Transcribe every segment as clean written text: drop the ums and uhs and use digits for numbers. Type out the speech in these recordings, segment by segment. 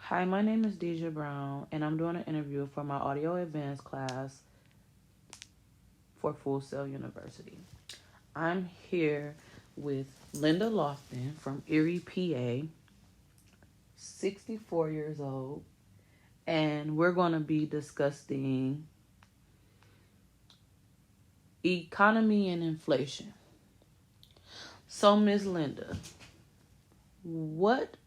Hi, my name is Deja Brown, and I'm doing an interview for my audio advanced class for Full Sail University. I'm here with Linda Lofton from Erie, PA, 64 years old, and we're going to be discussing economy and inflation. So, Ms. Linda, what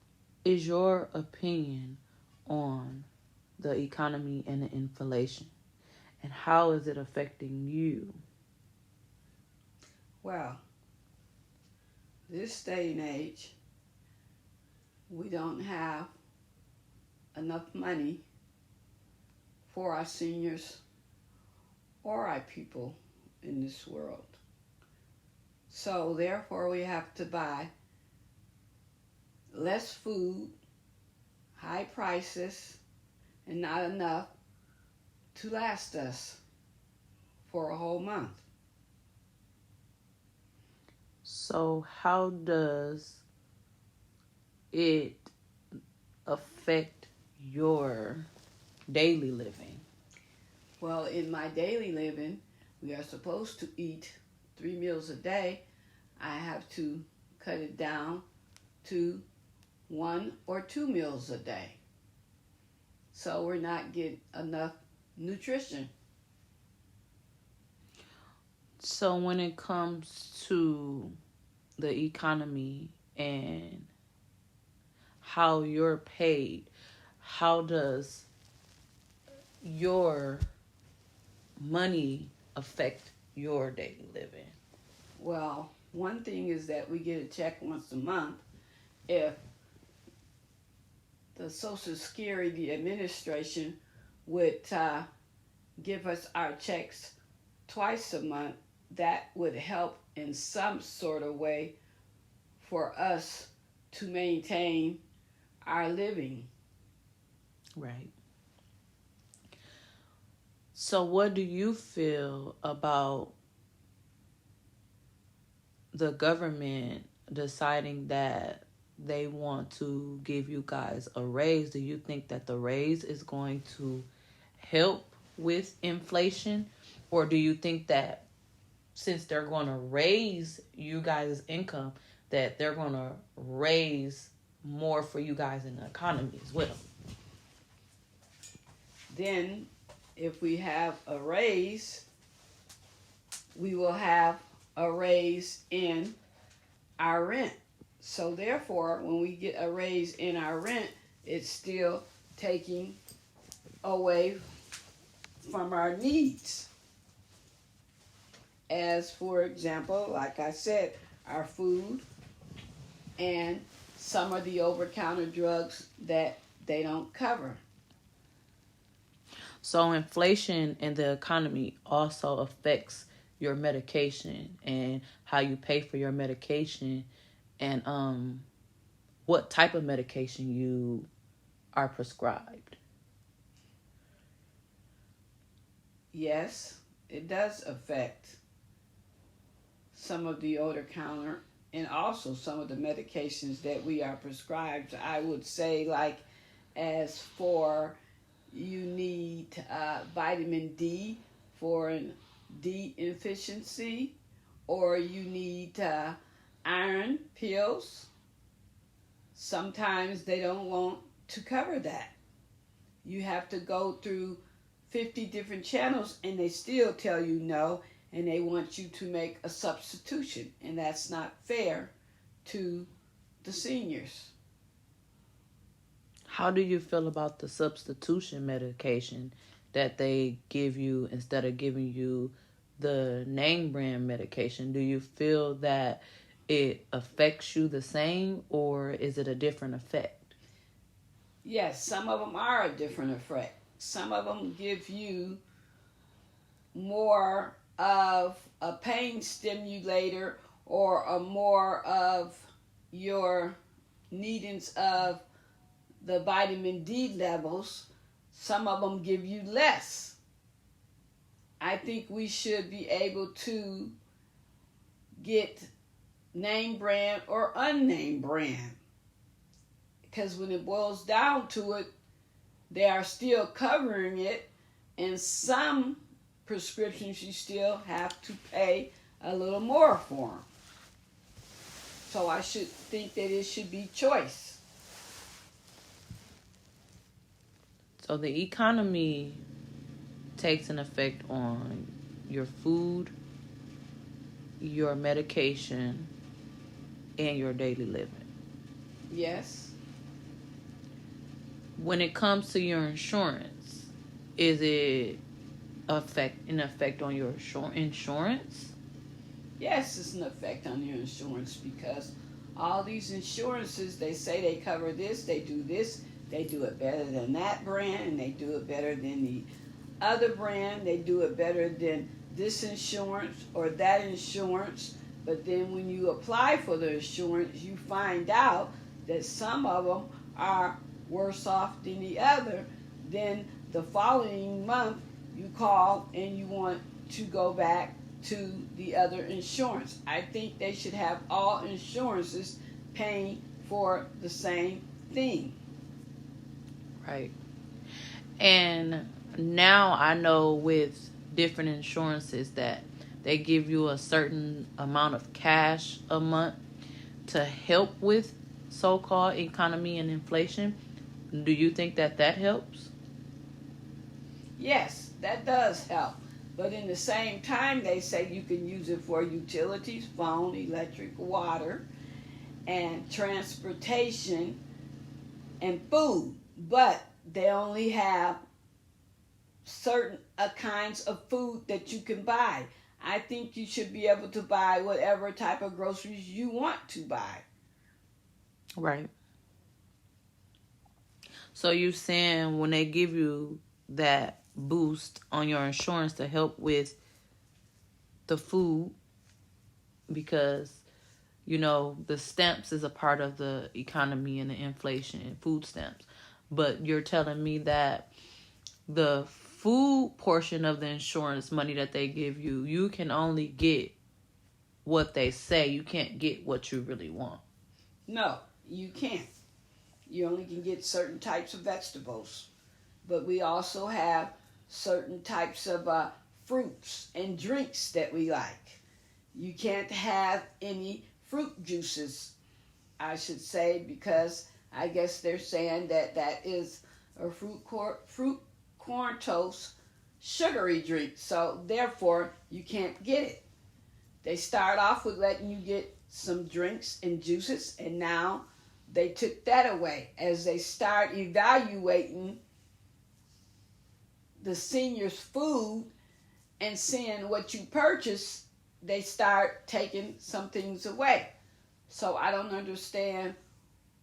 is your opinion on the economy and the inflation, and how is it affecting you? Well, this day and age, we don't have enough money for our seniors or our people in this world. So, therefore, we have to buy less food, high prices, and not enough to last us for a whole month. So, how does it affect your daily living? Well, in my daily living, we are supposed to eat 3 meals a day. I have to cut it down to 1 or 2 meals a day. So we're not getting enough nutrition. So, when it comes to the economy and how you're paid, how does your money affect your daily living? Well, one thing is that we get a check once a month. If the Social Security Administration would give us our checks twice a month, that would help in some sort of way for us to maintain our living. Right. So, what do you feel about the government deciding that they want to give you guys a raise? Do you think that the raise is going to help with inflation? Or do you think that since they're going to raise you guys' income, that they're going to raise more for you guys in the economy as well? Then, if we have a raise, we will have a raise in our rent. So, therefore, when we get a raise in our rent, it's still taking away from our needs. As, for example, like I said, our food and some of the over counter drugs that they don't cover. So inflation in the economy also affects your medication and how you pay for your medication, and what type of medication you are prescribed. Yes, it does affect some of the over counter and also some of the medications that we are prescribed. I would say, like, as for you need vitamin D for an D deficiency, or you need iron pills. Sometimes they don't want to cover that. You have to go through 50 different channels and they still tell you no, and they want you to make a substitution, and that's not fair to the seniors. How do you feel about the substitution medication that they give you instead of giving you the name brand medication? Do you feel that it affects you the same, or is it a different effect? Yes, some of them are a different effect. Some of them give you more of a pain stimulator or a more of your needings of the vitamin D levels. Some of them give you less. I think we should be able to get name brand or unnamed brand. because when it boils down to it, they are still covering it, and some prescriptions you still have to pay a little more for them. So I should think that it should be choice. So the economy takes an effect on your food, your medication, and your daily living. Yes. When it comes to your insurance, is it an effect on your insurance? Yes, it's an effect on your insurance because all these insurances, they say they cover this, they do it better than that brand, and they do it better than the other brand, they do it better than this insurance or that insurance. But then when you apply for the insurance, you find out that some of them are worse off than the other. Then the following month, you call and you want to go back to the other insurance. I think they should have all insurances paying for the same thing. Right. And now I know with different insurances that they give you a certain amount of cash a month to help with so-called economy and inflation. Do you think that helps? Yes, that does help. But in the same time, they say you can use it for utilities, phone, electric, water, and transportation and food. But they only have certain kinds of food that you can buy. I think you should be able to buy whatever type of groceries you want to buy. Right. So you saying when they give you that boost on your insurance to help with the food, because the stamps is a part of the economy and the inflation and food stamps, but you're telling me that the food portion of the insurance money that they give you, you can only get what they say. You can't get what you really want. No, you can't. You only can get certain types of vegetables. But we also have certain types of fruits and drinks that we like. You can't have any fruit juices, I should say, because I guess they're saying that is a fruit corn toast sugary drink. So therefore, you can't get it. They start off with letting you get some drinks and juices, and now they took that away. As they start evaluating the seniors' food and seeing what you purchase, they start taking some things away. So I don't understand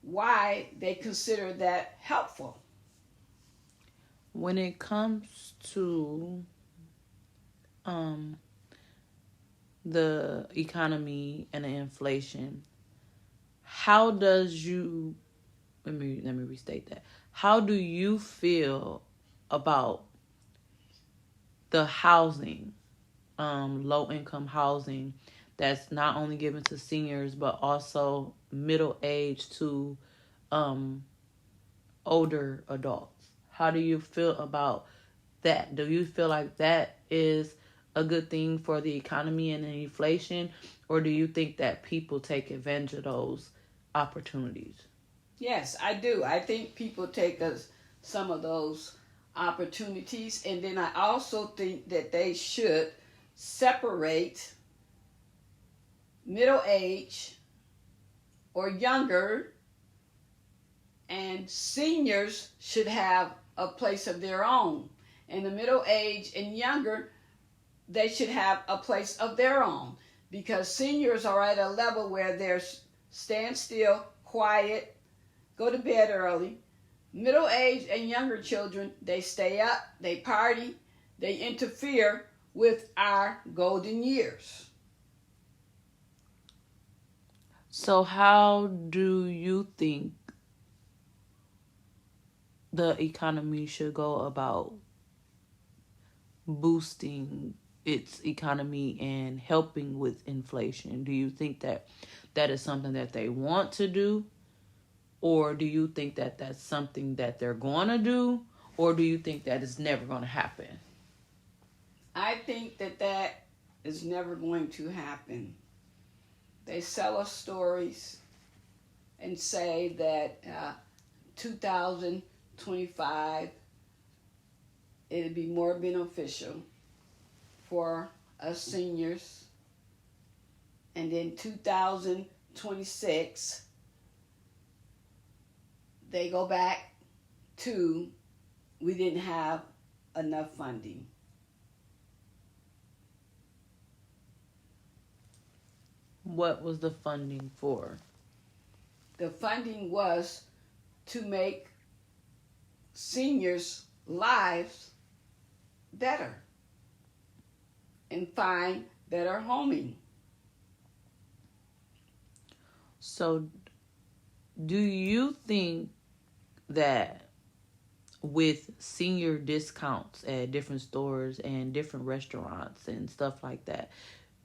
why they consider that helpful. When it comes to the economy and the inflation, how does you let me restate that. How do you feel about the housing, low income housing that's not only given to seniors but also middle age to older adults? How do you feel about that? Do you feel like that is a good thing for the economy and the inflation, or do you think that people take advantage of those opportunities? Yes, I do. I think people take some of those opportunities, and then I also think that they should separate middle age or younger, and seniors should have a place of their own. And the middle age and younger, they should have a place of their own, because seniors are at a level where they're stand still, quiet, go to bed early. Middle age and younger children, they stay up, they party, they interfere with our golden years. So how do you think the economy should go about boosting its economy and helping with inflation? Do you think that is something that they want to do? Or do you think that that's something that they're going to do? Or do you think that it's never going to happen? I think that is never going to happen. They sell us stories and say that 2025 it'll be more beneficial for us seniors, and then 2026 they go back to we didn't have enough funding. What was the funding for? The funding was to make seniors' lives better and find better homing. So, do you think that with senior discounts at different stores and different restaurants and stuff like that,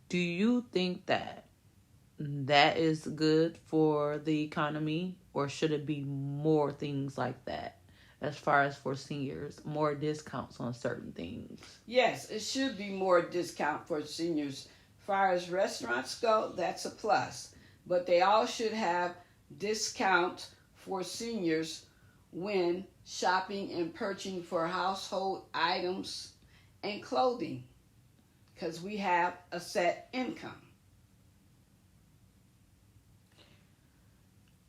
do you think that that is good for the economy, or should it be more things like that as far as for seniors, more discounts on certain things? Yes, it should be more discount for seniors. As far as restaurants go, that's a plus. But they all should have discount for seniors when shopping and purchasing for household items and clothing, because we have a set income.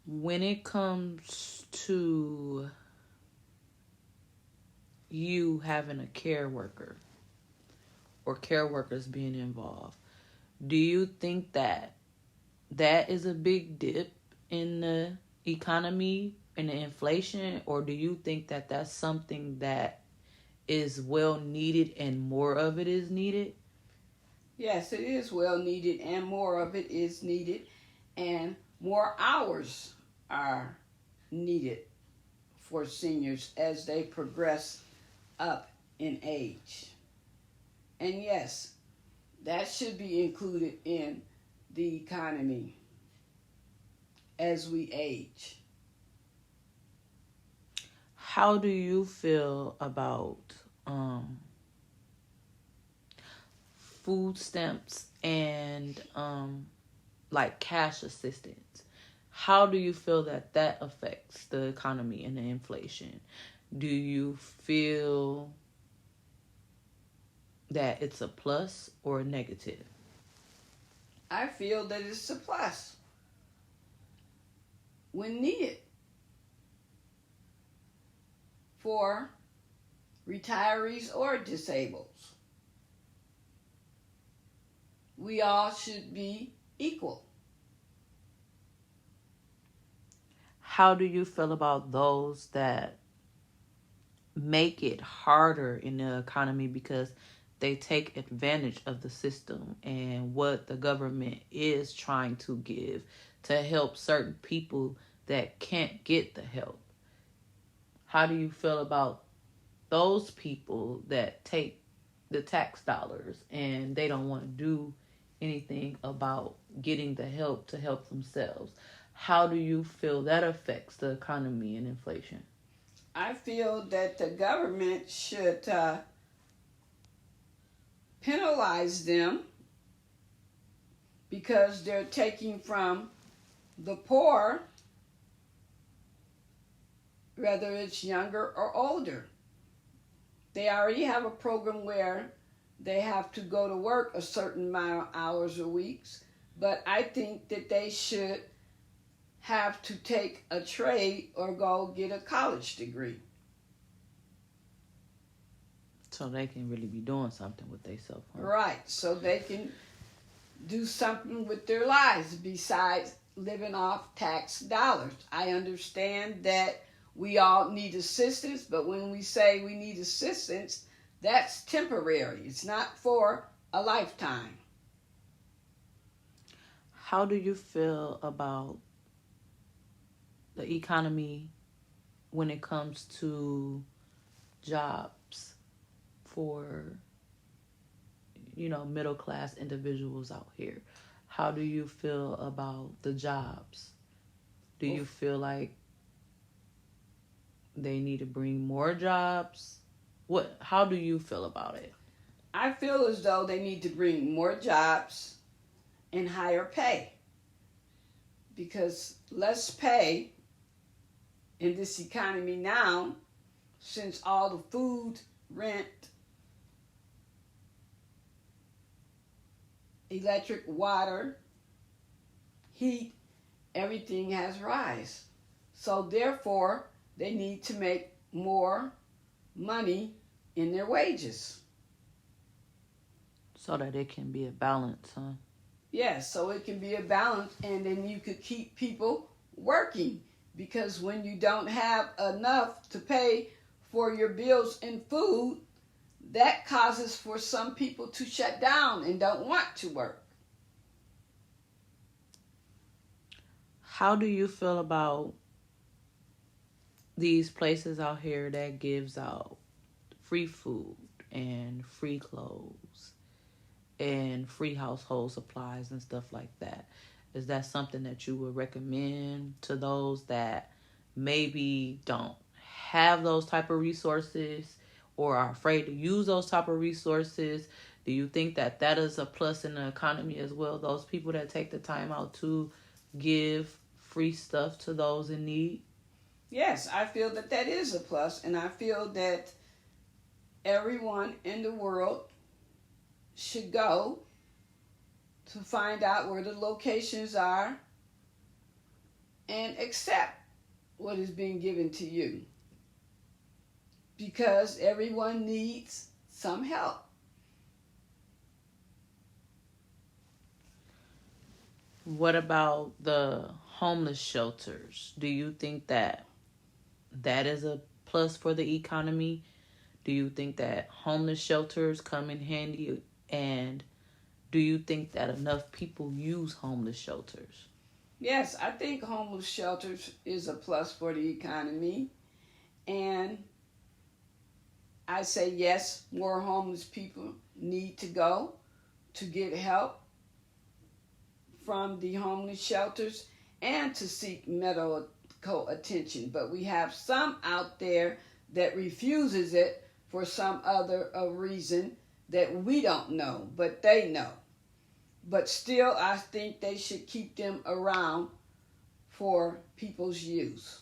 When it comes to you having a care worker or care workers being involved, do you think that that is a big dip in the economy and the inflation, or do you think that that's something that is well needed and more of it is needed? Yes, it is well needed and more of it is needed, and more hours are needed for seniors as they progress up in age. And yes, that should be included in the economy as we age. How do you feel about food stamps and like cash assistance? How do you feel that that affects the economy and the inflation? Do you feel that it's a plus or a negative? I feel that it's a plus when needed for retirees or disabled. We all should be equal. How do you feel about those that make it harder in the economy because they take advantage of the system and what the government is trying to give to help certain people that can't get the help? How do you feel about those people that take the tax dollars and they don't want to do anything about getting the help to help themselves? How do you feel that affects the economy and inflation? I feel that the government should penalize them because they're taking from the poor, whether it's younger or older. They already have a program where they have to go to work a certain amount of hours a week, but I think that they should have to take a trade or go get a college degree. So they can really be doing something with themselves. Huh? Right, so they can do something with their lives besides living off tax dollars. I understand that we all need assistance, but when we say we need assistance, that's temporary. It's not for a lifetime. How do you feel about the economy when it comes to jobs for, middle class individuals out here? How do you feel about the jobs? Do you feel like they need to bring more jobs? How do you feel about it? I feel as though they need to bring more jobs and higher pay, because less pay in this economy now, since all the food, rent, electric, water, heat, everything has rise. So therefore, they need to make more money in their wages. So that it can be a balance, huh? Yes, so it can be a balance, and then you could keep people working, because when you don't have enough to pay for your bills and food, that causes for some people to shut down and don't want to work. How do you feel about these places out here that gives out free food and free clothes and free household supplies and stuff like that? Is that something that you would recommend to those that maybe don't have those type of resources or are afraid to use those type of resources? Do you think that that is a plus in the economy as well? Those people that take the time out to give free stuff to those in need? Yes, I feel that that is a plus, and I feel that everyone in the world should go to find out where the locations are and accept what is being given to you, because everyone needs some help. What about the homeless shelters? Do you think that that is a plus for the economy? Do you think that homeless shelters come in handy? And do you think that enough people use homeless shelters? Yes, I think homeless shelters is a plus for the economy. And I say yes, more homeless people need to go to get help from the homeless shelters and to seek medical attention. But we have some out there that refuses it for some other reason that we don't know, but they know. But still, I think they should keep them around for people's use.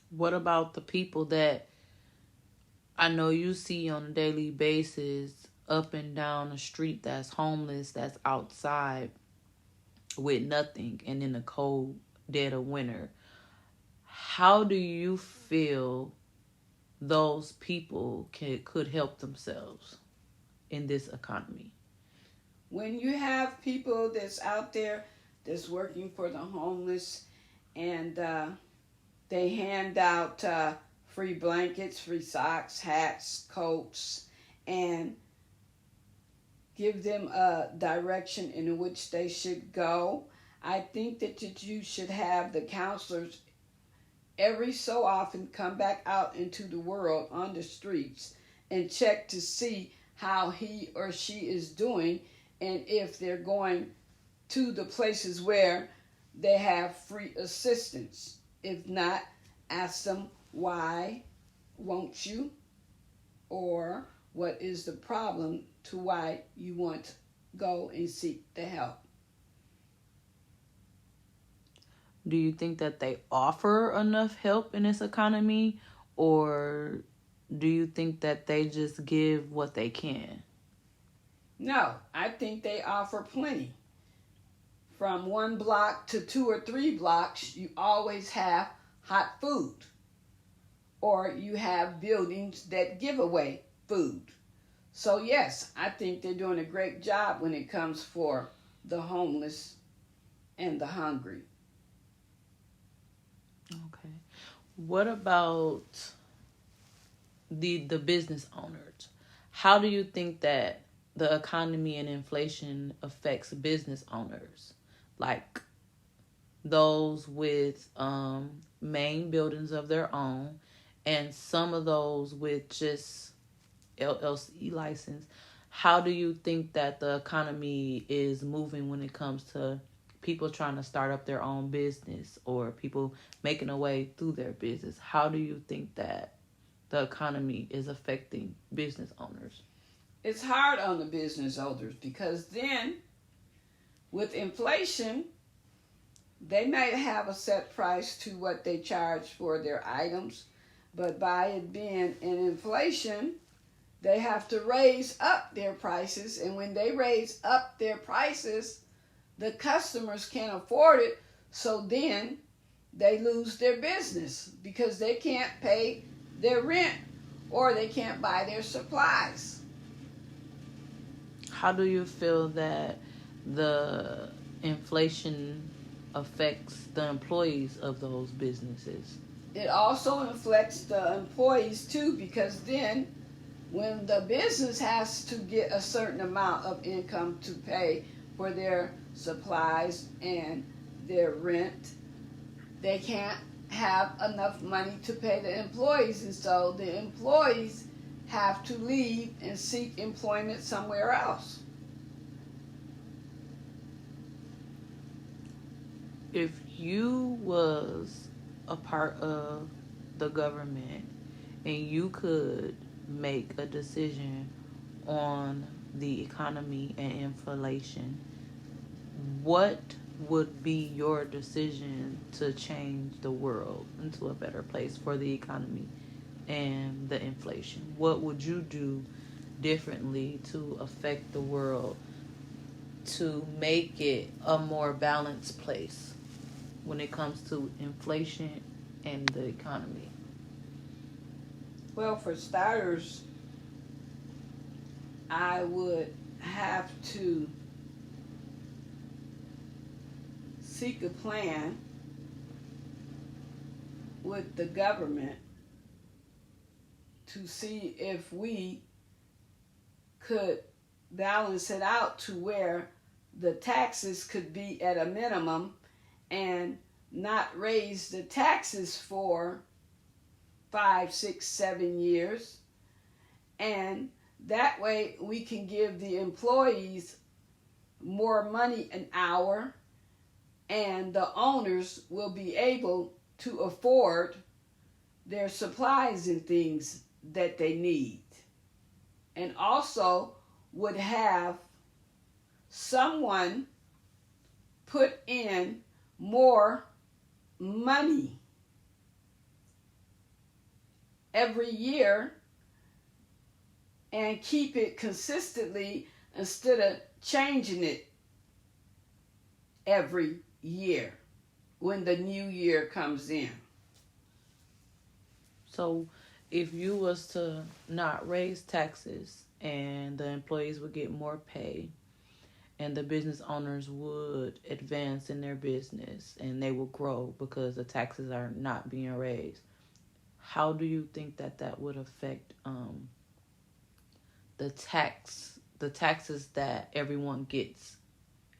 What about the people that I know you see on a daily basis up and down the street that's homeless, that's outside with nothing and in the cold dead of winter? How do you feel those people could help themselves in this economy? When you have people that's out there that's working for the homeless, and they hand out free blankets, free socks, hats, coats, and give them a direction in which they should go, I think that you should have the counselors every so often come back out into the world on the streets and check to see how he or she is doing, and if they're going to the places where they have free assistance. If not, ask them, why won't you? Or what is the problem to why you want to go and seek the help? Do you think that they offer enough help in this economy, or do you think that they just give what they can? No, I think they offer plenty. From 1 block to 2 or 3 blocks, you always have hot food. Or you have buildings that give away food. So yes, I think they're doing a great job when it comes for the homeless and the hungry. Okay. What about the business owners? How do you think that the economy and inflation affects business owners? Like those with main buildings of their own, and some of those with just LLC license. How do you think that the economy is moving when it comes to people trying to start up their own business or people making a way through their business. How do you think that the economy is affecting business owners? It's hard on the business owners because then with inflation, they might have a set price to what they charge for their items, but by it being in inflation, they have to raise up their prices, and when they raise up their prices, the customers can't afford it, so then they lose their business because they can't pay their rent or they can't buy their supplies. How do you feel that the inflation affects the employees of those businesses? It also affects the employees too, because then when the business has to get a certain amount of income to pay for their supplies and their rent, they can't have enough money to pay the employees, and so the employees have to leave and seek employment somewhere else. If you was a part of the government and you could make a decision on the economy and inflation, what would be your decision to change the world into a better place for the economy and the inflation? What would you do differently to affect the world to make it a more balanced place when it comes to inflation and the economy? Well, for starters, I would have to seek a plan with the government to see if we could balance it out to where the taxes could be at a minimum and not raise the taxes for 5, 6, 7 years. And that way we can give the employees more money an hour, and the owners will be able to afford their supplies and things that they need. And also would have someone put in more money every year and keep it consistently instead of changing it every year when the new year comes in. So if you was to not raise taxes and the employees would get more pay and the business owners would advance in their business and they will grow because the taxes are not being raised, how do you think that would affect the taxes that everyone gets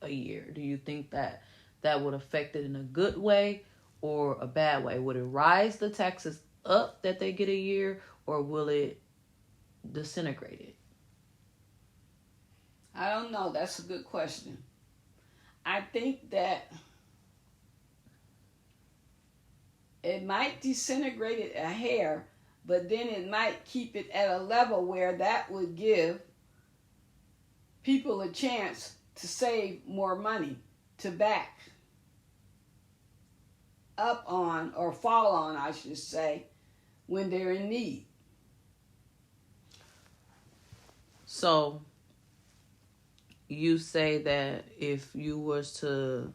a year? Do you think that would affect it in a good way or a bad way? Would it rise the taxes up that they get a year, or will it disintegrate it? I don't know. That's a good question. I think that it might disintegrate it a hair, but then it might keep it at a level where that would give people a chance to save more money, to back up on, or fall on, I should say, when they're in need. So you say that if you was to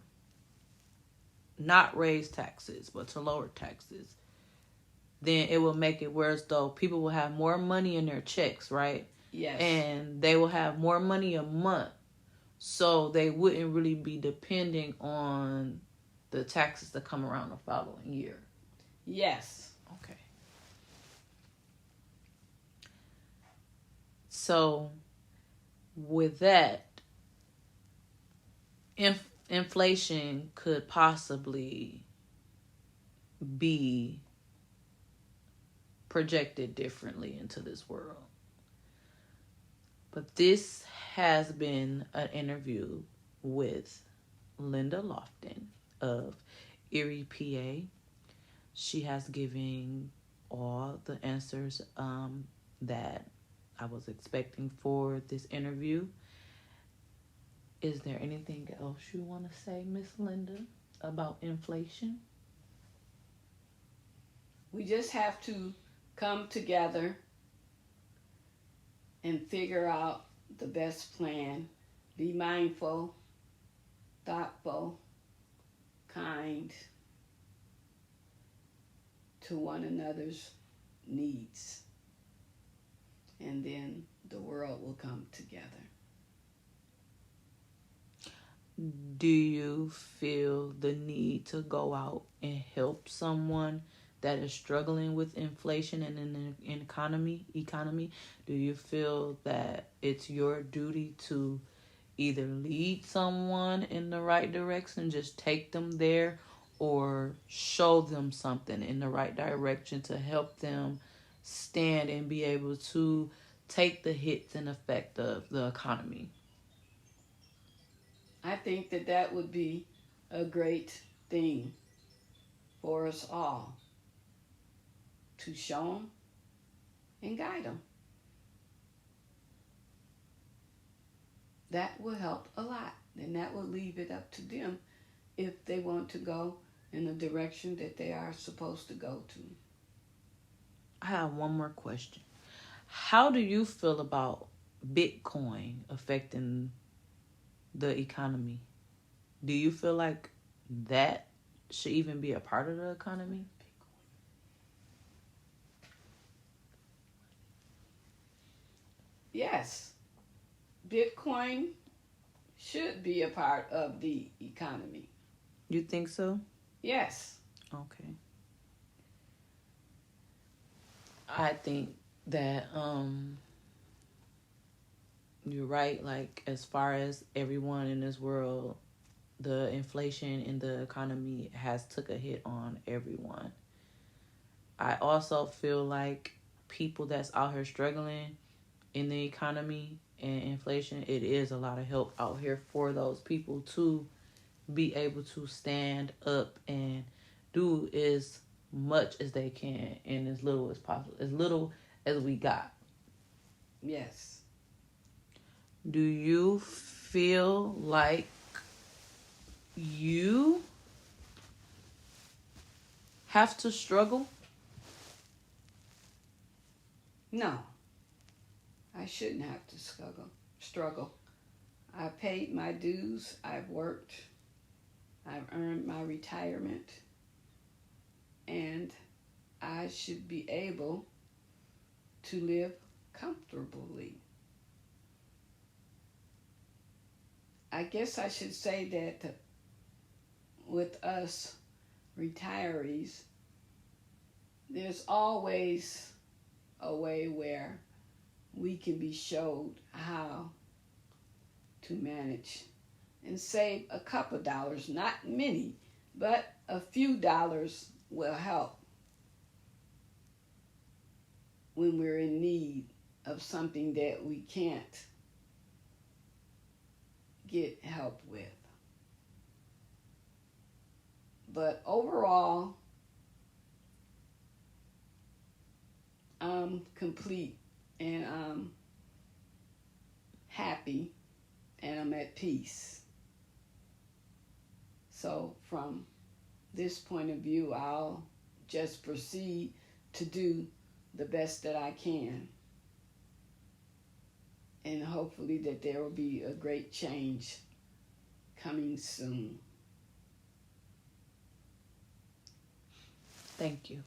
not raise taxes but to lower taxes, then it will make it where as though people will have more money in their checks, right? Yes. And they will have more money a month, so they wouldn't really be depending on the taxes to come around the following year. Yes. Okay. So with that, inflation could possibly be projected differently into this world. But this has been an interview with Linda Lofton of Erie, PA. She has given all the answers that I was expecting for this interview. Is there anything else you want to say, Miss Linda, about inflation? We just have to come together and figure out the best plan. Be mindful, thoughtful, kind to one another's needs. And then the world will come together. Do you feel the need to go out and help someone that is struggling with inflation and in the economy? Do you feel that it's your duty to either lead someone in the right direction, just take them there, or show them something in the right direction to help them stand and be able to take the hits and effect of the economy? I think that would be a great thing for us all, to show them and guide them. That will help a lot. And that will leave it up to them if they want to go in the direction that they are supposed to go to. I have one more question. How do you feel about Bitcoin affecting the economy? Do you feel like that should even be a part of the economy? Yes, Bitcoin should be a part of the economy. You think so? Yes. Okay. I think that you're right. Like, as far as everyone in this world, the inflation in the economy has took a hit on everyone. I also feel like people that's out here struggling in the economy and inflation, it is a lot of help out here for those people to be able to stand up and do as much as they can and as little as possible, as little as we got. Yes. Do you feel like you have to struggle? No. I shouldn't have to struggle. I paid my dues. I've worked. I've earned my retirement. And I should be able to live comfortably. I guess I should say that with us retirees, there's always a way where we can be showed how to manage and save a couple dollars, not many, but a few dollars will help when we're in need of something that we can't get help with. But overall, I'm complete and I'm happy and I'm at peace. So from this point of view, I'll just proceed to do the best that I can. And hopefully that there will be a great change coming soon. Thank you.